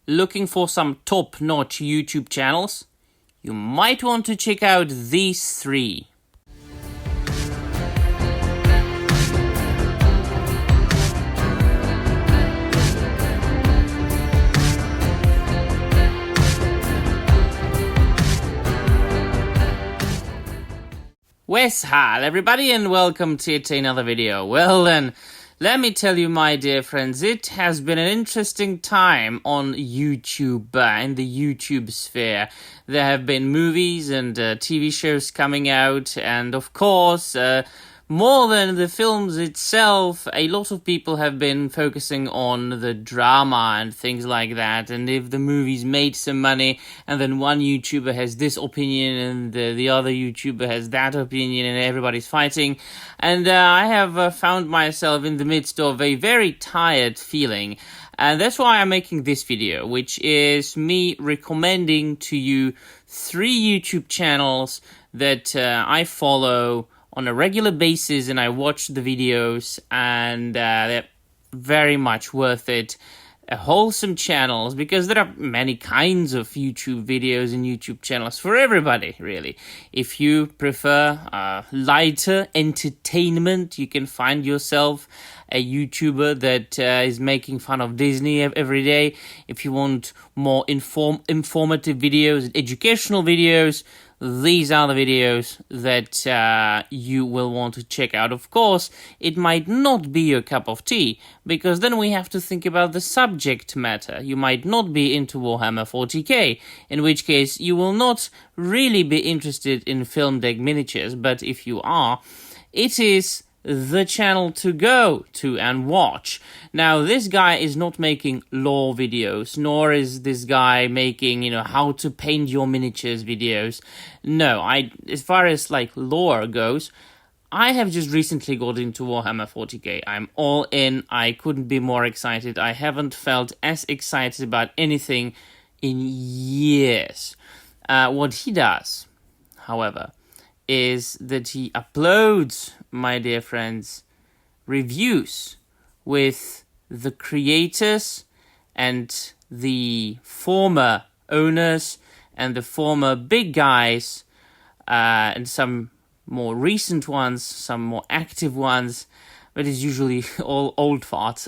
Looking for some top-notch YouTube channels? You might want to check out these three. Wes Hal, everybody, and welcome to yet another video. Well then, let me tell you, my dear friends, it has been an interesting time on YouTube, in the YouTube sphere. There have been movies and TV shows coming out, and of course, more than the films itself, a lot of people have been focusing on the drama and things like that, and if the movies made some money, and then one YouTuber has this opinion, and the other YouTuber has that opinion, and everybody's fighting, and I have found myself in the midst of a very tired feeling, and that's why I'm making this video, which is me recommending to you 3 YouTube channels that I follow on a regular basis, and I watch the videos, and they're very much worth it. Wholesome channels, because there are many kinds of YouTube videos and YouTube channels for everybody, really. If you prefer lighter entertainment, you can find yourself a YouTuber that is making fun of Disney every day. If you want more informative videos, educational videos, these are the videos that you will want to check out. Of course, it might not be your cup of tea, because then we have to think about the subject matter. You might not be into Warhammer 40k, in which case you will not really be interested in film deck miniatures, but if you are, it is the channel to go to and watch. Now, this guy is not making lore videos, nor is this guy making, how to paint your miniatures videos. No, as far as lore goes, I have just recently got into Warhammer 40k. I'm all in. I couldn't be more excited. I haven't felt as excited about anything in years. What he does, however, is that he uploads, my dear friends, reviews with the creators and the former owners and the former big guys, and some more recent ones, some more active ones, but it's usually all old farts,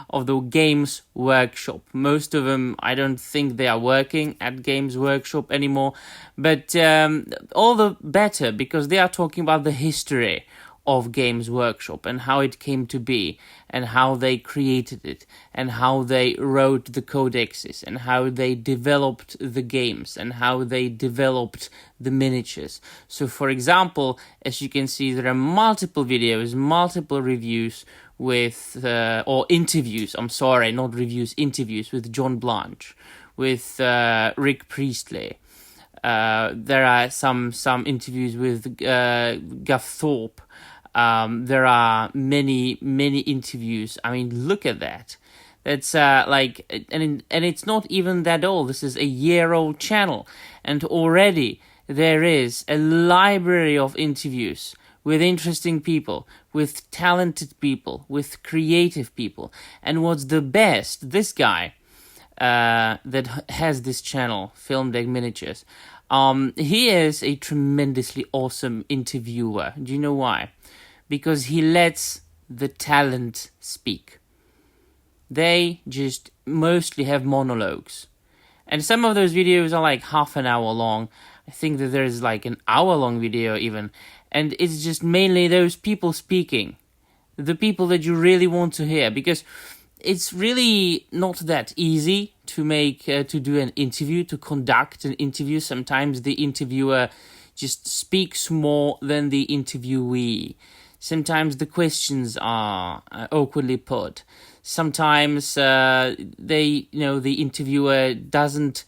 of the Games Workshop. Most of them, I don't think they are working at Games Workshop anymore, but all the better, because they are talking about the history of Games Workshop and how it came to be, and how they created it, and how they wrote the codexes, and how they developed the games, and how they developed the miniatures. So, for example, as you can see, there are multiple videos, multiple reviews with, or interviews, interviews with John Blanche, with Rick Priestley. There are some interviews with Guff Thorpe. There are many interviews. I mean, look at that. That's and it's not even that old. This is a year-old channel, and already there is a library of interviews with interesting people, with talented people, with creative people. And what's the best? This guy that has this channel, Film Deck Miniatures, he is a tremendously awesome interviewer. Do you know why? Because he lets the talent speak. They just mostly have monologues. And some of those videos are half an hour long. I think that there is an hour-long video even. And it's just mainly those people speaking. The people that you really want to hear. Because it's really not that easy to do an interview, to conduct an interview. Sometimes the interviewer just speaks more than the interviewee. Sometimes the questions are awkwardly put. Sometimes the interviewer doesn't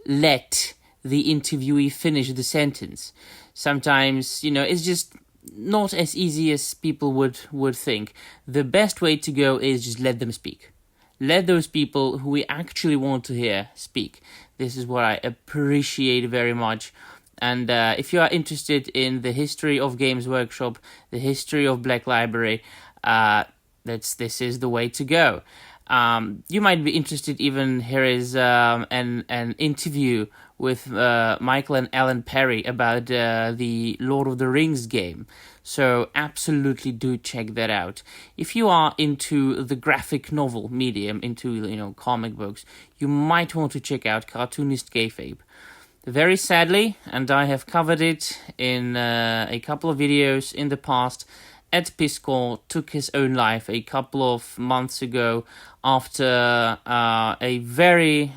let the interviewee finish the sentence. Sometimes, it's just not as easy as people would think. The best way to go is just let them speak. Let those people who we actually want to hear speak. This is what I appreciate very much. And if you are interested in the history of Games Workshop, the history of Black Library, this is the way to go. You might be interested. Even here is an interview with Michael and Alan Perry about the Lord of the Rings game. So absolutely do check that out. If you are into the graphic novel medium, into comic books, you might want to check out Cartoonist Kayfabe. Very sadly, and I have covered it in a couple of videos in the past, Ed Piskor took his own life a couple of months ago after a very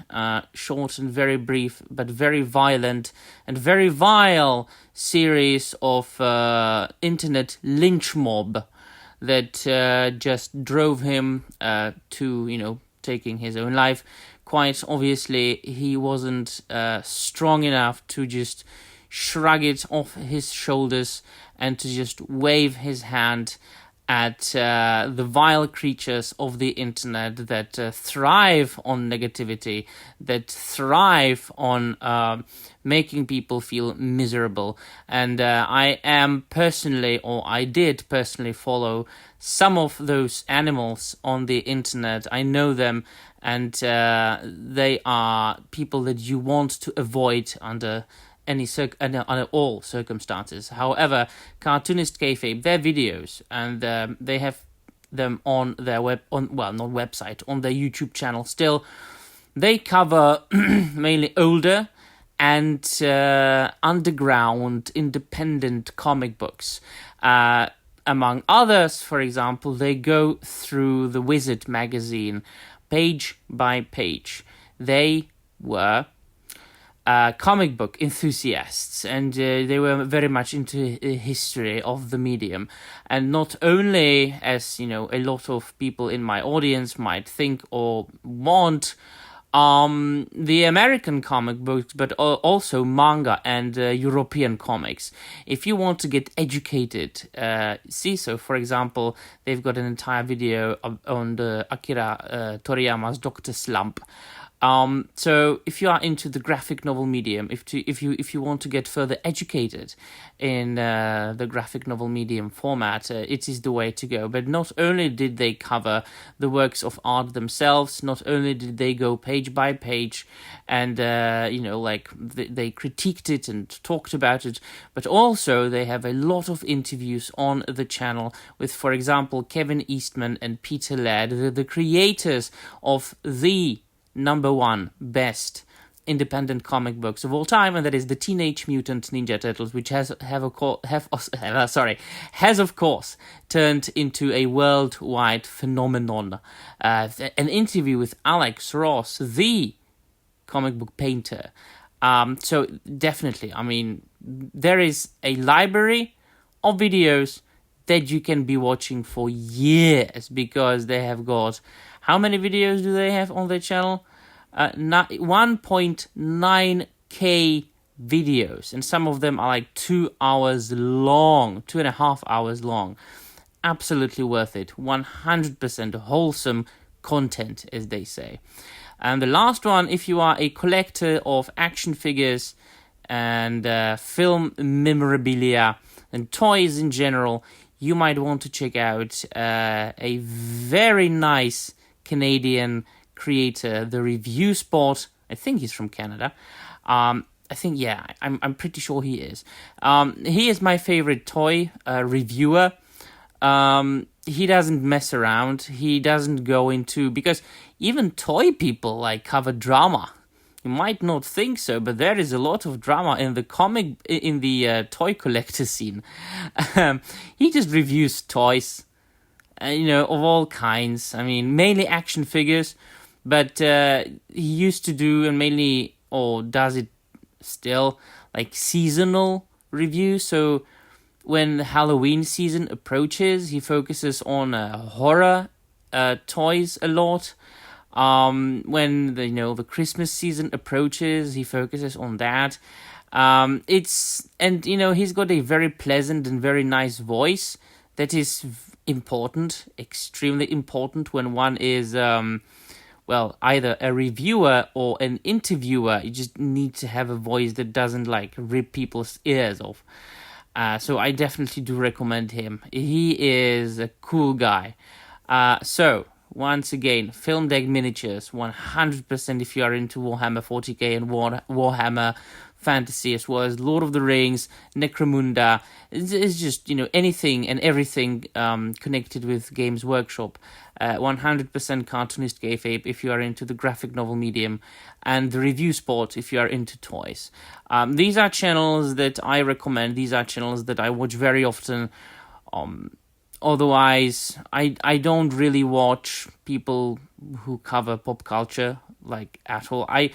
short and very brief but very violent and very vile series of internet lynch mob that just drove him to taking his own life. Quite obviously, he wasn't strong enough to just shrug it off his shoulders and to just wave his hand at the vile creatures of the internet that thrive on negativity, that thrive on making people feel miserable. And I did personally follow some of those animals on the internet. I know them, and they are people that you want to avoid under all circumstances. However, Cartoonist Kayfabe, their videos, and they have them on their on their YouTube channel still. They cover mainly older and underground independent comic books. Among others, for example, they go through the Wizard magazine page by page. They were comic book enthusiasts, and they were very much into history of the medium. And not only, as a lot of people in my audience might think or want, the American comic books, but also manga and European comics. If you want to get educated, so for example, they've got an entire video on the Akira Toriyama's Dr. Slump. So if you are into the graphic novel medium, if you want to get further educated in the graphic novel medium format, it is the way to go. But not only did they cover the works of art themselves, not only did they go page by page and they critiqued it and talked about it, but also they have a lot of interviews on the channel with, for example, Kevin Eastman and Peter Laird, the creators of the number one best independent comic books of all time, and that is the Teenage Mutant Ninja Turtles, which has of course turned into a worldwide phenomenon. An interview with Alex Ross, the comic book painter. So definitely, there is a library of videos that you can be watching for years, because they have got, how many videos do they have on their channel? 1.9k videos, and some of them are like 2 hours long, 2.5 hours long. Absolutely worth it. 100% wholesome content, as they say. And the last one, if you are a collector of action figures and film memorabilia and toys in general, you might want to check out a very nice Canadian creator, the Review Spot. I think he's from Canada. I'm pretty sure he is. He is my favorite toy reviewer. He doesn't mess around. He doesn't go into, because even toy people cover drama. You might not think so, but there is a lot of drama in the toy collector scene. He just reviews toys, of all kinds. Mainly action figures, but he used to do, and mainly, or does it still, seasonal reviews. So when the Halloween season approaches, he focuses on horror toys a lot. When the Christmas season approaches, he focuses on that. He's got a very pleasant and very nice voice that is important, extremely important when one is either a reviewer or an interviewer. You just need to have a voice that doesn't rip people's ears off. So I definitely do recommend him. He is a cool guy. So once again, Film Deck Miniatures, 100% if you are into Warhammer 40k and Warhammer Fantasy, as well as Lord of the Rings, Necromunda. It's just, anything and everything connected with Games Workshop. 100% Cartoonist Kayfabe if you are into the graphic novel medium, and the Review Sport if you are into toys. These are channels that I recommend. These are channels that I watch very often. Otherwise, I don't really watch people who cover pop culture, like, at all. I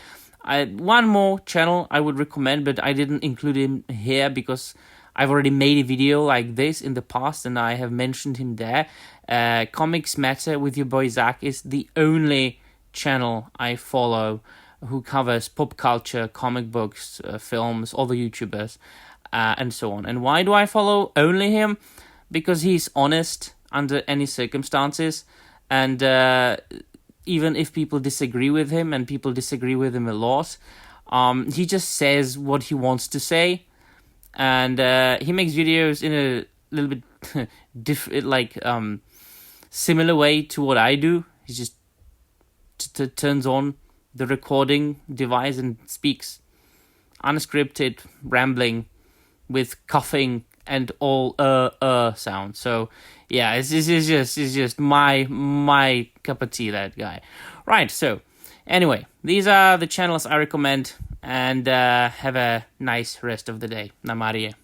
one more channel I would recommend, but I didn't include him here because I've already made a video like this in the past and I have mentioned him there. Comics Matter with your boy Zach is the only channel I follow who covers pop culture, comic books, films, other YouTubers, and so on. And why do I follow only him? Because he's honest under any circumstances, and even if people disagree with him, and people disagree with him a lot, he just says what he wants to say, and he makes videos in a little bit different, similar way to what I do. He just turns on the recording device and speaks unscripted, rambling, with coughing and all sound. So yeah, it's just my cup of tea, that guy. Right, so anyway, these are the channels I recommend, and have a nice rest of the day. Namarie.